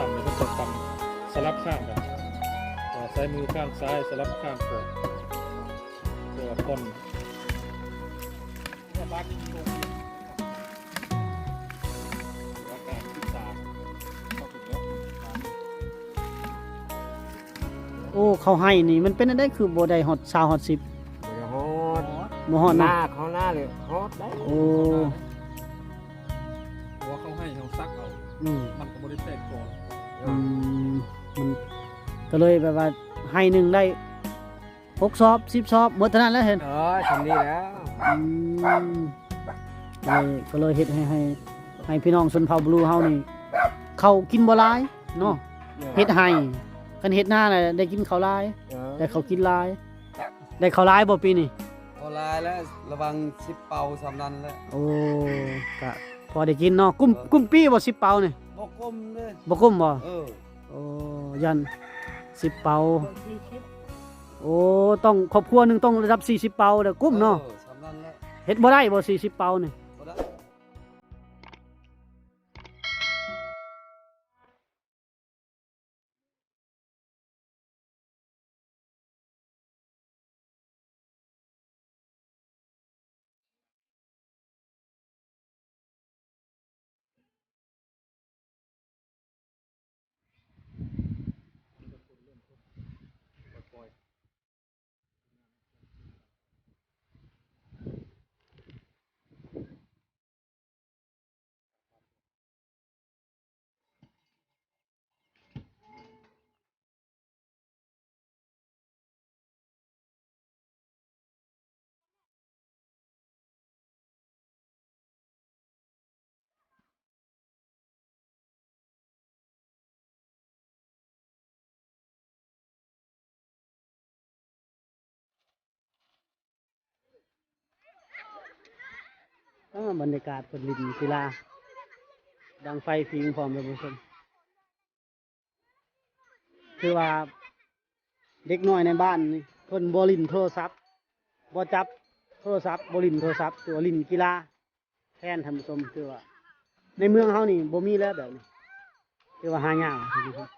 ตำเนี่ยมันจะตำสลับข้างกันใช้มือข้างซ้ายสลับข้างขวาเพื่อคนเนี่ยบ้านนี้โรงเรียนการศึกษาเข้าถึงแล้ว โอ้เขาให้นี่มันเป็นอะไรคือบ่ได้ฮอด20ฮอด10ฮอด บ่ฮอด ห นะ น้าเขาหน้าเลยฮอดได้ โอ้ เพราะว่าเขาให้เขาซักเอา มันก็บริเตกก่อน มันก็เลยแบบว่าให้หนึ่งได้6 ซอบ10 ซอบหมดเท่านั้นแล้วเห็น ทำดีแล้ว ก็เลยเฮ็ดให้พี่น้องชนเผ่าบลูเฮานี่เขากินบ่หลายเนาะเฮ็ดให้คันเฮ็ดหน้าน่ะได้กินข้าวหลายแต่เขากินหลายได้ข้าวหลายบ่ปีนี้ พอลายแล้วระวังชิปเป่าสำนันแล้ว โอ้ก็พอได้กินเนาะกุ้มปีบ่10 เปานี่ บ่ก้มเลย บ่กุ้มบ่ เออ โอ้ยัน10 เปาโอ้ต้องครอบครัวหนึงต้องระดับ40 เปาเด้อกุ้มเนาะ สำนันแล้ว เฮ็ดบ่ได้บ่40 เปานี่ บ่ได้ บรรยากาศเพิ่นลินกีฬาดังไฟฟิงพร้อมท่านผู้ชมคือว่าเด็กน้อยในบ้านนี่เพิ่นบ่ลินโทรศัพท์บ่จับโทรศัพท์บ่ลินโทรศัพท์คือว่าลินกีฬาแทนท่านผู้ชมคือว่าในเมืองเฮานี่บ่มีแล้วแบบนี้คือว่าหายากท่านผู้ชม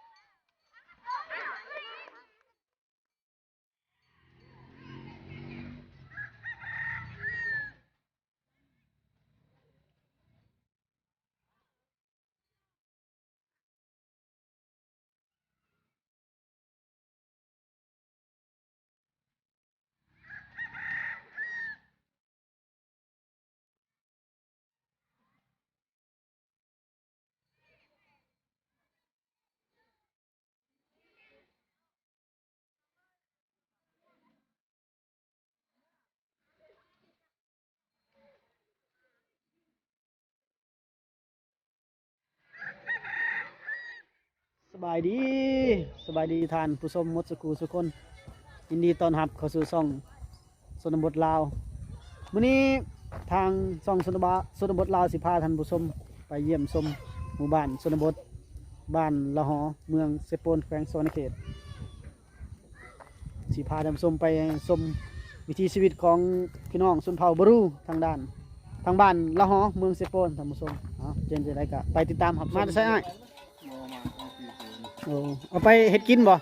สบายดีท่านผู้ชมหมดสุขสุขคนยินดีต้อนรับเข้าสู่ช่องชนบทลาวมื้อนี้ทางช่องชนบทลาวสิพาท่านผู้ชมไปเยี่ยมชมหมู่บ้านชนบทบ้านละหอเมืองเซโปนแขวงสวรรณเขตสิพาท่านผู้ชมไปชมวิถีชีวิตของพี่น้องชนเผ่าบรูทางบ้านละหอเมืองเซโปนท่านผู้ชมเจนจะได้ก็ไปติดตามครับมาใช่ไหมเอาไปเฮ็ดกินบ่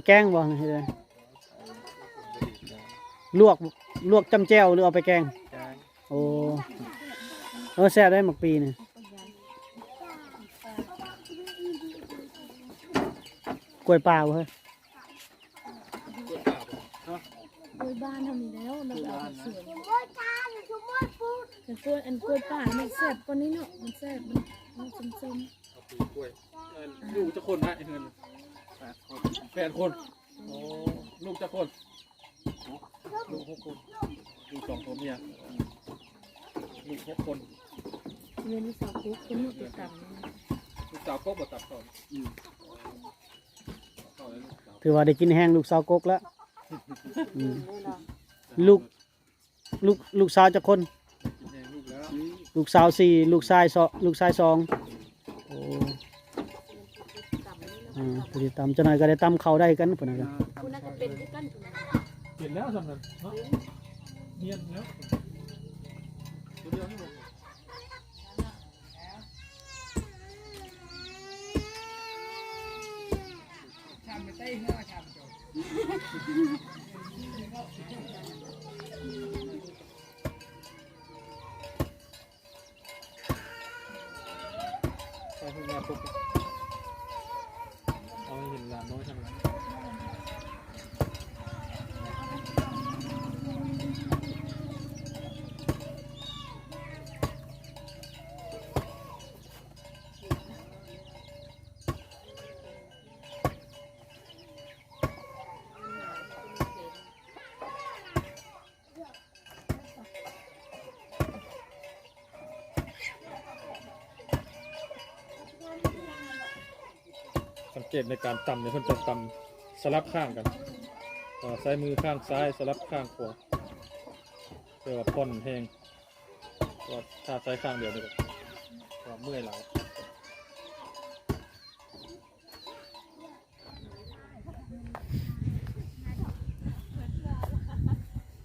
แกงบ่เฮ็ดเลยลวกจำแจ่วหรือเอาไปแกงโอ้แซ่บได้หมักปีนี่กล้วยป่าบ่เฮ้ยกล้วยบ้านทำแล้วเราเอาสวนกล้วยป่ามันแซ่บกว่านี้เนาะมันแซ่บมันส้มกล้วยลูกจะคนนะไอ้เงิน8 คนโอ้ลูกจะคนลูก6 คนลูก2 คนเนี่ยลูก6 คนเงินสาวกุ๊กคนนี้ไปต่ำลูกสาวก็บ่ตัดต่อถือว่าได้กินแห้งลูกสาวกกแล้วลูกสาวจะคนลูกสาว4ลูกชาย2โอ้พอดีตำจะหน่อยก็ได้ตำเขาได้กันพอนะครับคุณน่าจะเป็นด้วยกันเห็นแล้วสำนักเนาะเนียนแล้วเดี๋ยวนี่ลง ใช่ขึ้นมาปุ๊บเอาให้เห็นหลานน้อยทำไงสังเกตในการตำเนี่ยเพิ่นจะตำสลับข้างกันใช้มือข้างซ้ายสลับข้างขวาเพื่อว่าพ่นแห้งว่าถ้าใช้ข้างเดียวเนี่ยก็เมื่อยหลัง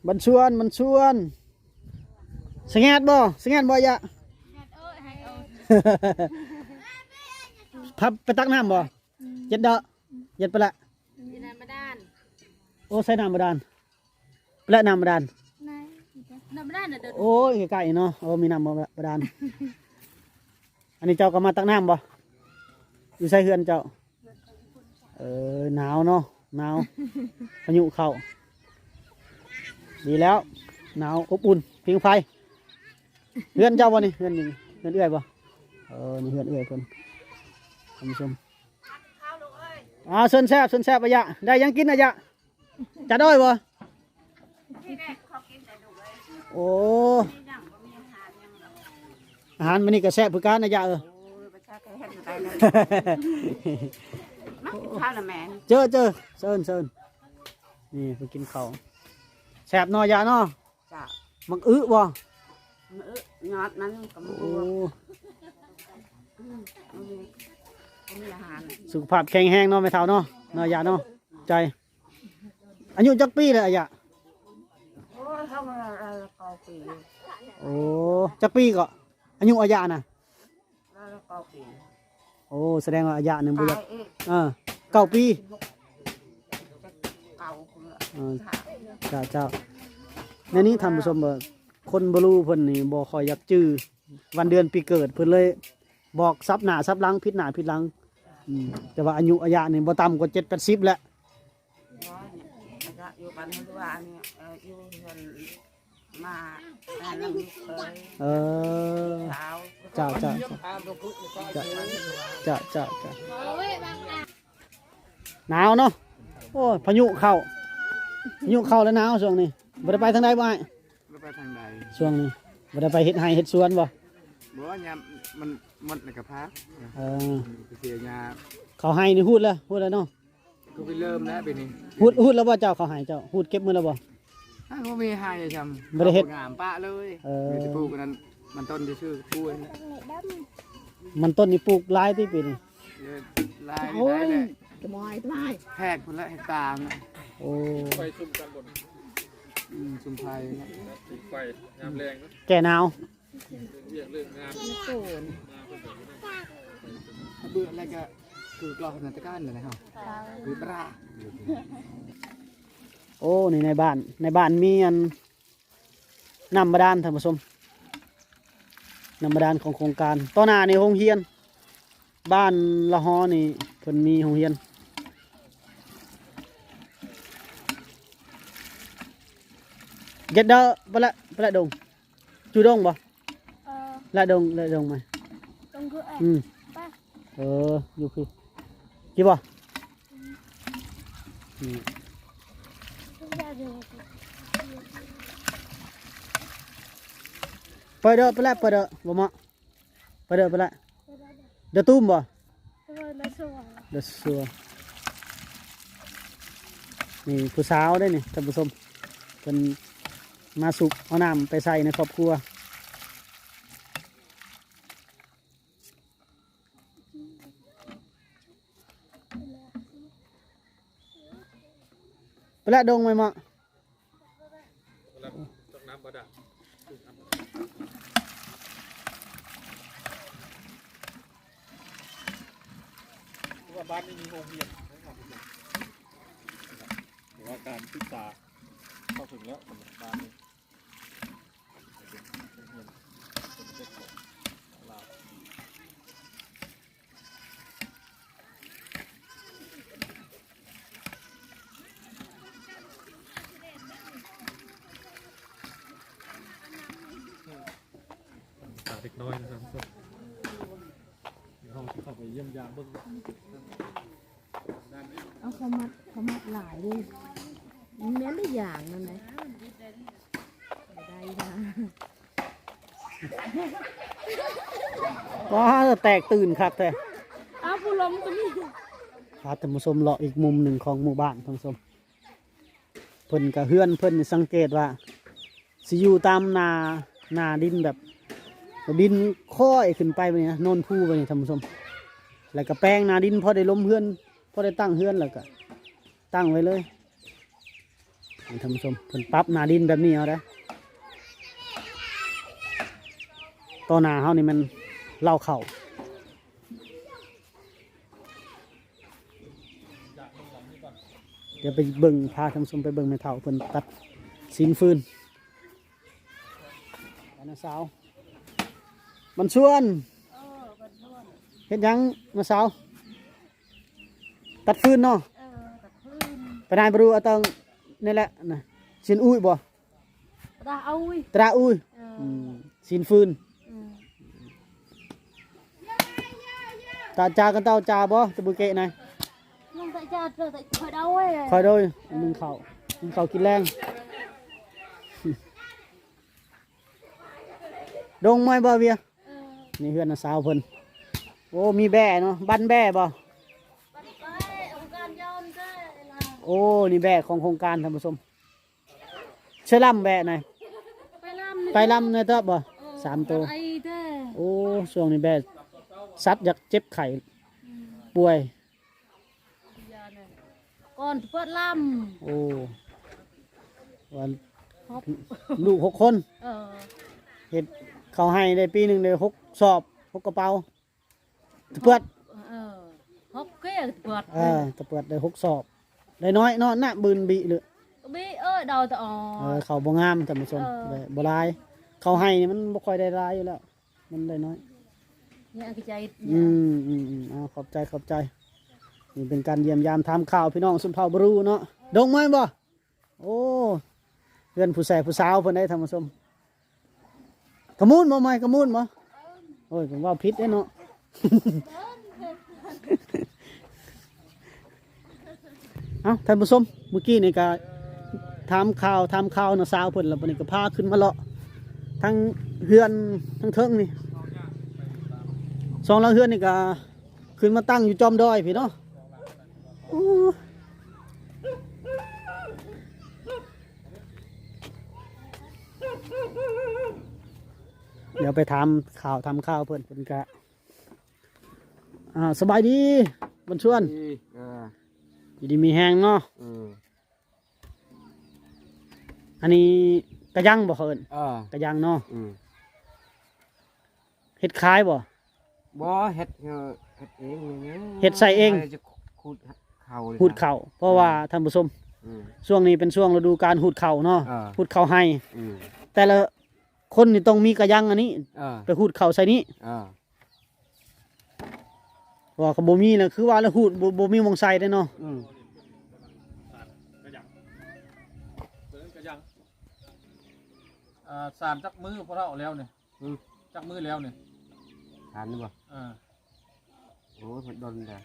บันชวนสงแงดบ่ยะพับไปตักน้ำบ่เย็ดเด้อเย็ดไปละ ดินน้ำบาดาล โอ้ใส่น้ำบาดาลไปละน้ำบาดาล น้ำบาดาลน่ะเด้อ โอ้ยใกล้ๆเนาะโอ้มีน้ำบาดาลอันนี้เจ้าก็มาตักน้ำบ่อยู่ใส่เฮือนเจ้าหนาวเนาะหนาวพายุเข้าดีแล้วหนาวอบอุ่นผิงไฟเฮือนเจ้าบ่นี่เฮือนนี่เฮือนเอื้อยบ่นี่เฮือนเอื้อยเพิ่นท่านผู้ชมเส้นแซ่บอะยะได้ยังกินอะยะจัดด้อยบ่โอ้อาหารมันนี่ก็แซ่บคือกันนะยะข้าวละแมน เจอเซินนี่ไปกินข้าวแซ่บเนาะยะเนาะ จ้ะ มักอึบ่ มือยอดมันกับมื โอ้ มีอาหาร สุขภาพแข็งแรงเนาะไม่เท่าเนาะยะเนาะใจอายุจักปีเลยอะยะ โอ้ยเขามาละกอปี โอ้จักปีก็อายุอะยะน่ะ ละกอปี โอ้แสดงว่าอะยะหนึ่งบุ ตา ญ ยเอ๊ะ 9 ปี เก่าคนละ เจ้าในนี้ท่านผู้ชมบ่คนบ่รู้เพิ่นนี่บ่ค่อยอยากจื้อวันเดือนปีเกิดเพิ่นเลยบอกซับหน้าซับหลังผิดหน้าผิดหลังแต่ว่าอายุอะยะนี่บ่ต่ำกว่า7-80แล้ว อยู่บ้านฮัลวาเนี่ยอยู่เงินมาแต่น้ำลูกเคย เจ้าเจ้าหนาวเนาะโอ้ยพายุเข้าแล้วหนาวช่วงนี้บ่ได้ไปทางใดบ่ไอ้ ไม่ไปทางใด ช่วงนี้บ่ได้ไปเฮ็ดไร่เฮ็ดสวนบ่ บอกว่ายามมันหมดในกระเพาะ เสียยา เขาให้นี่ฮูดแล้วเนาะ ก็ไปเริ่มแล้วไปนี่ ฮูดแล้วบ่เจ้าเขาให้เจ้าฮูดเก็บมื้อแล้วบ่ ถ้าเขามีให้จะทำ บ่ได้เฮ็ด งามปะเลยมีแต่ปลูกกันนั้นมันต้นที่ชื่อพูน มันต้นนี่ปลูกหลายที่ปีนี่ ลายได้เลย ตะมอยตะมอย แพกคนละเฮกตาร์นะ โอ้ ไฟซุ่มกันบน ชุมไพรนะ ติดไฟงามแรงนะ แก่หนาว เรื่องงาม โซน เบื่ออะไรก็คือกรอกนันตะการเลยนะครับคือปลา โอ้นี่ในบ้านมีอันน้ำบาดาลท่านผู้ชมน้ำบาดาลของโครงการต่อหน้าในโรงเรียนบ้านละฮอนี่เพิ่นมีโรงเรียนเย็ดเด้อบ่ละดงจูดงบ่ละดงไหม ต้องคืออยู่กี่บ่ไปเด้อบ่มาไปเด้อเด้อตุ้มบ่เด้อสัวนี่ผู้สาวได้นี่ท่านผู้ชมเพิ่นมาสุกเอาน้ำไปใส่ในครอบครัวไปละดงไหมมาตกน้ำบาดาลว่าบ้านนี้มีโรงเรียน ว่าการศึกษาเข้าถึงแล้วสำหรับบ้านนี้เป็นเงินเป็นเด็กของเราเด็กน้อยนะครับทุกคนห้องที่เข้าไปเยี่ยมยามเบื้องด้านนี้ เอาเขามัดหลายเลยมันแม้นได้อย่างนั่นไหมได้นะ ว้าแตกตื่นคักแต่ อ้าวผู้ล้มก็มี พาท่านผู้ชมเลาะอีกมุมหนึ่งของหมู่บ้านท่านผู้ชมเพิ่นกับเฮือนเพิ่นนี่สังเกตว่าสิอยู่ตามนาดินแบบดินค่อยขึ้นไปแบบนี้นะโนนผู้ไปนี่ท่านผู้ชมแล้วก็แปลงนาดินพอได้ล้มเฮือนพอได้ตั้งเฮือนแล้วก็ตั้งไว้เลยนี่ท่านผู้ชมเพิ่นปรับนาดินแบบนี้เอาได้ต่อหน้าเฮานี่มันเล่าเข่าเดี๋ยวไปเบิ่งพาท่านผู้ชมไปเบิ่งแม่เฒ่าเพิ่นตัดสินฟืนไปนะสาวมันชวนเฮ็ดหยังมาสาวตัดฟืนเนาะไปนายไปดูเอาตังนี่แหละนะสินอุ้ยบ่ ตาเอาอุ้ย ตราอุ้ยสินฟืนตาจากันเต้าจาบ่ตะบุเกะนาย น้องใส่จานใส่คอยเดาเว้ย คอยโดยมึงเข้ากินแรงดงมวยบ่เวียนี่เฮือนน่ะสาวเพิ่นโอ้มีแบ่เนาะบันแบ่บ่ ไปองค์การยอมเจ้ล่ะ โอ้นี่แบ่ของโครงการท่านผู้ชมเชื่อลำแบ่หน่อย ไปลำ ไปลำเนื้อเตบบ่3 ตัว ไอ้เด้ โอ้ช่วงนี้แบ่สัตว์อยากเจ็บไข้ป่วย ก่อนเปิดล โอ้วัน ำฮอบ ลูก6 คน เออ เฮ็ดเขาให้ได้ปีหนึงได้6 สอบ6 กระเป๋าตะเปิด เออฮอบเกี้ยเปิด ตะเปิดได้6 สอบได้น้อยเนาะหน้าบืนบิหรือ บีเอ้ยดาวตะอ๋อ เขาบ่งามท่านผู้ชมได้บ่หลายเขาให้นี่มันบ่ค่อยได้หลายอยู่แล้วมันได้น้อย เนี่ยกระใจ ขอบใจนี่เป็นการเยี่ยมยามทำข่าวพี่น้องสุนเผ่าบรูเนาะดงไหมบ่โอ้เพื่อนผู้แสผู้สาวเพิ่นได้ทำมาชมกระมูนบ่ไหมกระมูนบ่โอ้ยผมว่าพิษเด้เนาะ เอ้าท่านผู้ชมเมื่อกี้นี่ก็ทำข่าวนะสาวเพิ่นแล้วบัดนี้ก็พาขึ้นมาเลาะทั้งเฮือนทั้งเทิงนี่2 หลังเฮือนนี่ก็ขึ้นมาตั้งอยู่จอมดอยพี่เนาะเดี๋ยวไปทำข่าวเพื่อนกะสบายดีบนชวนอยู่ดีมีแหงเนาะอันนี้กระยังบ่เคินกระยังเนาะเห็ดคล้ายบ่ บ่เฮ็ดเองนี่ เฮ็ดใส่เอง จะขุดเข่า หูดเข่าเพราะว่าท่านผู้ชมช่วงนี้เป็นช่วงฤดูการหูดเข่าเนาะหูดเข่าให้แต่ละคนนี่ต้องมีกระยังอันนี้ไปหูดเข่าใส่นี้ว่าก็บ่มีนะคือว่าแล้วหูดบ่มีวงใส่ได้เนาะ กระยังสารจักมือพอเราแล้วเนี่ยจักมือแล้วเนี่ย ทานนี่บ่ อ่า โอ้ยโดนแต่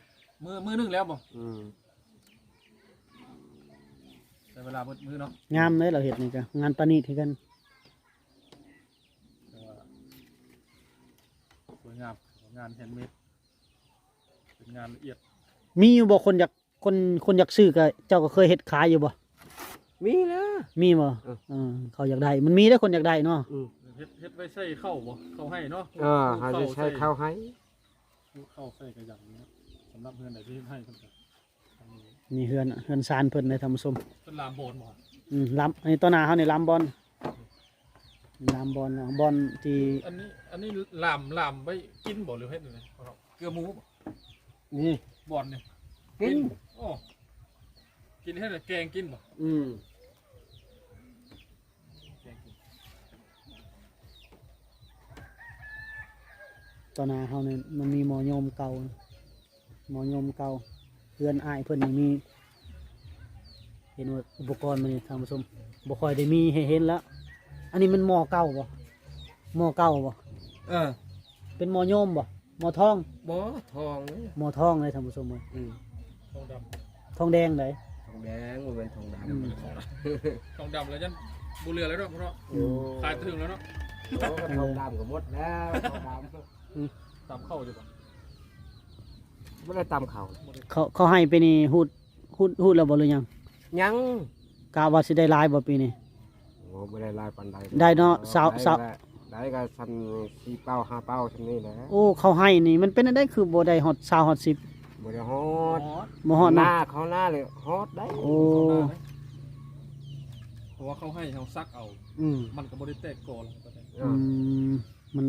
มือนึงแล้วบ่แต่เวลามือเนาะ งามเลยเราเห็ดนี่ก็งานประณีตให้กัน สวยงามงานแฮนด์เมดเป็นงานละเอียด มีอยู่บ่คนอยากซื้อก็เจ้าก็เคยเฮ็ดขายอยู่บ่ มีนะ มีบ่เขาอยากได้มันมีได้คนอยากได้เนาะ เฮ็ดไว้ใส่เข้าบ่เข้าให้เนาะ เขาจะใช้ข้าวให้ เข้าใส่กระยังนี้สำหรับเพื่อนไหนที่ให้เพิ่นก็ นี่เฮือนซานเพิ่นในธรรมสม เป็นลามโบนบ่ ล้ำอันนี้ต้นนาเขานี่ล้ำบอลล้ำบอลบอลที่ อันนี้ลามไว้กินบ่หรือเฮ็ดยังไงเกลือหมูบ่ นี่ บอลเนี่ย กิน โอ้ กินให้หน่อยแกงกินบ่ แกงกิน ตอนหน้าเฮาเนี่ยมันมีหมอโยมเก่าหมอโยมเก่าเพื่อนอ้ายเพิ่นนี่มีเห็นว่าอุปกรณ์มันนี่ท่านผู้ชมบ่ค่อยได้มีให้เห็นแล้วอันนี้มันหมอเก่าบ่หมอเก่าบ่ เป็นหมอโยมบ่หมอทอง บ่ทองเลย หมอทองเลยท่านผู้ชมเอ้ย ทองด ทองแดงได ทองแดงมันเป็นทองด อืม ำทองดำแล้วยันบุเรือแล้วเนาะเพราะ ำโอ้ ขายถึงแล้วเนาะ ทองดำก็หมดแล้วทองด ตามเข้าดีกว่า ำไม่ได้ตำเขา เขาให้ไปนี่ฮูดแล้วบ่หรือยัง ยัง กะว่าสิได้หลายบ่ปีนี้ โอ้ไม่ได้ลายปันใด ได้เนาะสาว ได้ก็สัน4 เป้า5 เป้าชั้นนี้แหละ โอ้เขาให้นี่มันเป็นอันได้คือบ่ได้ฮอด20ฮอด10 บ่ได้ฮอด บ่ฮอด ห นะ น้าเขาหน้าเลยฮอดได้ โอ้ เพราะว่าเขาให้เขาซักเอา มันก็บริเตกก่อนแล้วก็ได้ อืมมัน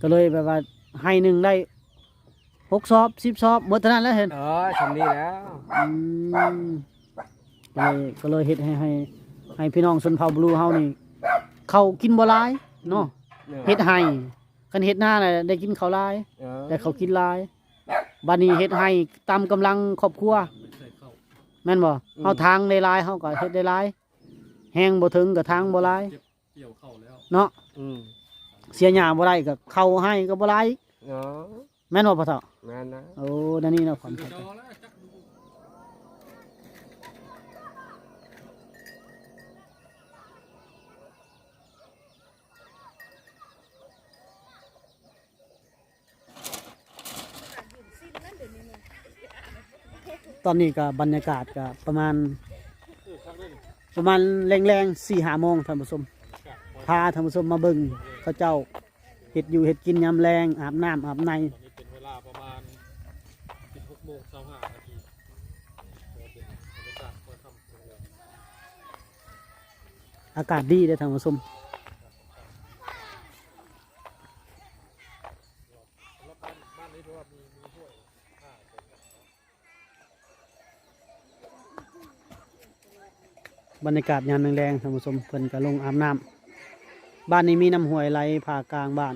ก็เลยแบบว่าให้หนึ่งได้6 ซอบ10 ซอบหมดเท่านั้นแล้วเห็น ชั้นนี้แล้ว อืมก็เลยเฮ็ดให้พี่น้องชนเผ่าบลูเฮานี่เขากินบ่หลายเนาะเฮ็ดให้คันเฮ็ดหน้าน่ะได้กินข้าวหลายแต่เขากินหลายบัดนี้เฮ็ดให้ตามกำลังครอบครัว ไม่ใช่เข้า แม่นบ่เฮาทางได้หลายเฮาก็เฮ็ดได้หลายแฮงบ่ถึงก็ทางบ่หลาย เกี่ยวเข้าแล้ว เนาะ อืม เสียหญ้าบ่ได้ก็เข้าให้ก็บ่หลาย เนาะ แม่นบ่พ่อเฒ่า แม่นนะ โอ้นั่นนี่เนาะความ คือ เข้าใจ ดอแล้วจัก ตอนนี้ก็บรรยากาศก็ประมาณ ข้างนั้นนี่ แรงๆ4-5 โมงท่านผู้ชมพาท่านผู้ชมมาเบิ่งเขาเจ้าเฮ็ดอยู่เฮ็ดกินยามแรงอาบน้ำอาบใน ตอนนี้เป็นเวลาประมาณ16:25 นาทีเป็นบรรยากาศค่อนข้างเป็นเลย อากาศดีเด้อท่านผู้ชม แล้วบ้านนี้เพราะว่ามีห้วยบรรยากาศยามแรงๆท่านผู้ชมเพิ่นก็ลงอาบน้ำบ้านนี้มีน้ำห้วยไหลผ่ากลางบ้าน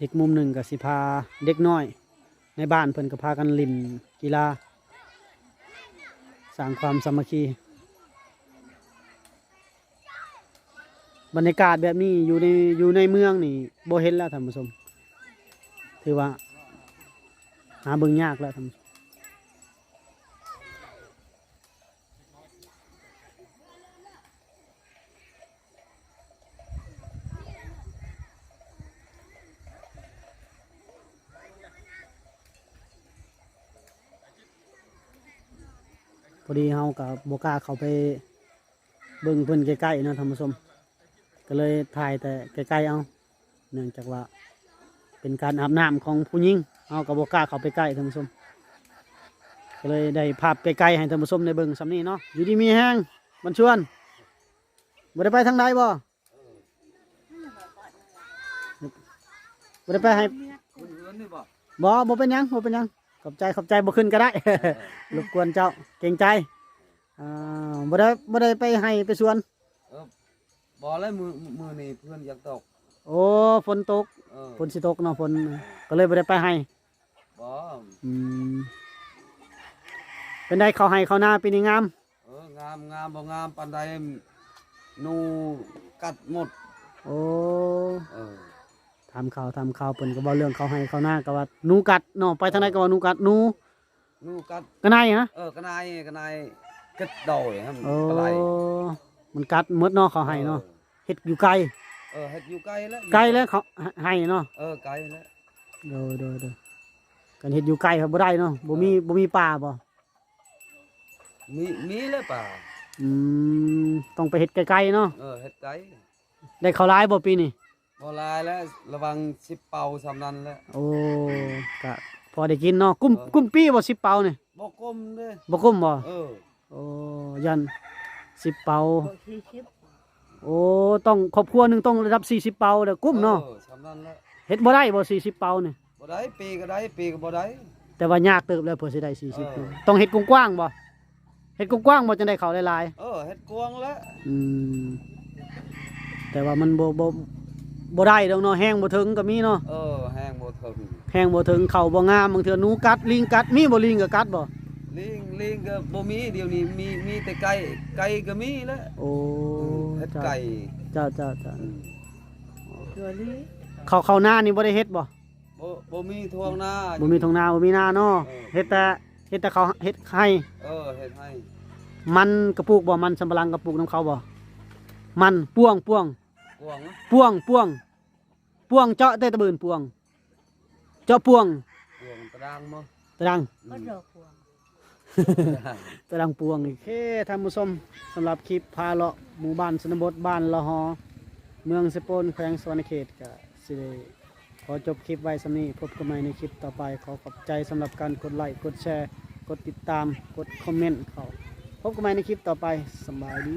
อีกมุมหนึ่งก็สิพาเด็กน้อย ในบ้านเพิ่นก็พากันเล่นกีฬาสร้างความสามัคคีบรรยากาศแบบนี้อยู่ในเมืองนี่บ่เห็นแล้วท่านผู้ชมถือว่าหาเบิ่งยากแล้วท่านผู้ชมพอดีเฮากับบ่กล้าเข้าไปเบิ่งเพิ่นใกล้ๆเนาะท่านผู้ชมก็เลยถ่ายแต่ใกล้ๆเอาเนื่องจากว่าเป็นการอาบน้ำของผู้หญิงเฮากับบ่กล้าเข้าไปใกล้ท่านผู้ชมก็เลยได้ภาพไกลๆให้ท่านผู้ชมได้เบิ่งสำนี้เนาะอยู่ดีมีแห้งมันชวนบ่ได้ไปทางใดบ่ได้ไปให้บ่เป็นหยังขอบใจบ่ขึ้นก็ได้ รบกวนเจ้าเกรงใจบ่ได้ไปให้ไปสวน บ่แล้วมือนี่เพื่อนอยากตก โอ้ฝนตก เออ ฝนสิตกเนาะฝนก็เลยบ่ได้ไปให้ บ่ อืมเป็นได้เขาให้เขาหน้าปีนี้งาม งามบ่งามปานใดหนูกัดหมด โอ้ เออ ทำข่าวเพิ่นก็บอกเรื่องเขาให้เขาหน้าก็ว่าหนูกัดเนาะไปทางไหนก็ว่าหนูกัดหนู หนูกัด ก็นายฮะ กระนายกัดดอยครับ โอ้ กระไร มันกัดหมดเนาะเขาให้เนาะเฮ็ดอยู่ไกล เฮ็ดอยู่ไกลแล้ว แล้วเขาให้เนาะ ไกลแล้ว โดกันเฮ็ดอยู่ไกลครับบ่ได้เนาะบ่มีป่าบ่ มีแล้วป่า อืมต้องไปเฮ็ดไกลๆเนาะ เฮ็ดไกล ได้ข้าวหลายบ่ปีนี้ บ่ลายแล้วระวัง10 เป่าสำนั้นแล้ว โอ้ก็พอได้กินเนาะกุ้มปีบ่10 เปานี่ บ่กลมเด้ บ่กุ้มบ่ โอ้ยัน10 เปา บอก40 โอ้ต้องครอบครัวหนึงต้องระดับ40 เปาเด้อกุ้มเนาะ สำนั้นแล้ว เฮ็ดบ่ได้บ่40เปานี่ บ่ได้ปีก็ได้ปีก็บ่ได้ แต่ว่ายากเติบแล้วเพื่อสิได้40 เออ ต้องเฮ็ดกว้างๆบ่เฮ็ดกว้างๆบ่จังได้เข้าหลาย เฮ็ดกวางแล้ว ๆแต่ว่ามันบ่ได้ดอกเนาะแห้งบ่ถึงก็มีเนาะ แห้งบ่ถึง แห้งบ่ถึงเข้าบ่งามบางเทื่อหนูกัดลิงกัดมีบ่ลิงก็กัดบ่ ลิงก็บ่มีเดี๋ยวนี้มีแต่ไก่ก็มีแล้ว โอ้ เฮ็ดไก่ เจ้า ตัวนี้ เข้าหน้านี่บ่ได้เฮ็ดบ่ บ่มีทวงนา บ่มีทงนาบ่มีนาเนาะ เออ เฮ็ดแต่เขาเฮ็ดให้ เฮ็ดให้ มันกระปุกบ่มันสำปะหลังกระปุกน้ำเขาบ่มันป้วง กวางนะ เจาะแต่ตะบืนป้วง เจาะป้วง กวางตะดังมั้ง ตะดัง ก็ดอกพวง ตะดังป้วงนี่โอเคท่านผู้ชมสำหรับคลิปพาเลาะหมู่บ้านชนบทบ้านละหอเมืองสปนแขวงสวรรณเขตก็สิได้ขอจบคลิปไว้สำนี้พบกันใหม่ในคลิปต่อไปขอขอบใจสำหรับการกดไลค์กดแชร์กดติดตามกดคอมเมนต์เขาพบกันใหม่ในคลิปต่อไปสำบายดี